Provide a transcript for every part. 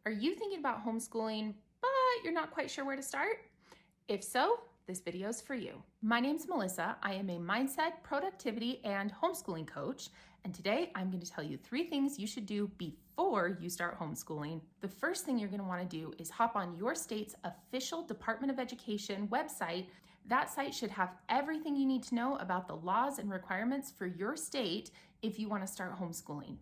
Are you thinking about homeschooling, but you're not quite sure where to start? If so, this video is for you. My name's Melissa. I am a mindset, productivity, and homeschooling coach. And today I'm going to tell you 3 things you should do before you start homeschooling. The first thing you're going to want to do is hop on your state's official Department of Education website. That site should have everything you need to know about the laws and requirements for your state if you want to start homeschooling.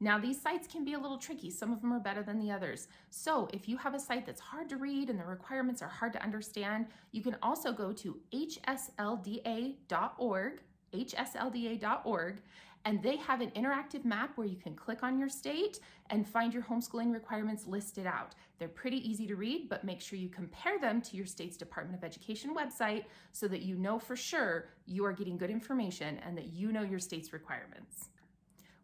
Now, these sites can be a little tricky. Some of them are better than the others. So if you have a site that's hard to read and the requirements are hard to understand, you can also go to hslda.org, and they have an interactive map where you can click on your state and find your homeschooling requirements listed out. They're pretty easy to read, but make sure you compare them to your state's Department of Education website so that you know for sure you are getting good information and that you know your state's requirements.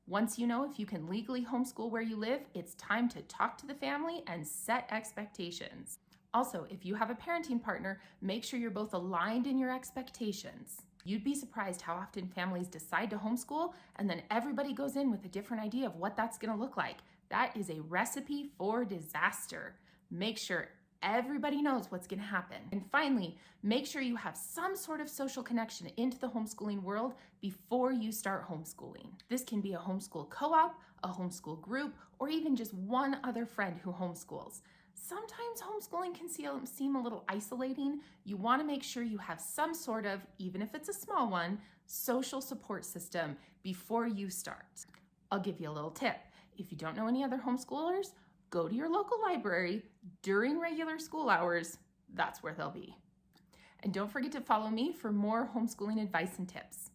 Once you know if you can legally homeschool where you live, it's time to talk to the family and set expectations. Also, if you have a parenting partner, make sure you're both aligned in your expectations. You'd be surprised how often families decide to homeschool and then everybody goes in with a different idea of what that's going to look like. That is a recipe for disaster. Make sure everybody knows what's going to happen. And finally, make sure you have some sort of social connection into the homeschooling world before you start homeschooling. This can be a homeschool co-op, a homeschool group, or even just one other friend who homeschools. Sometimes homeschooling can seem a little isolating. You want to make sure you have some sort of, even if it's a small one, social support system before you start. I'll give you a little tip. If you don't know any other homeschoolers, go to your local library during regular school hours. That's where they'll be. And don't forget to follow me for more homeschooling advice and tips.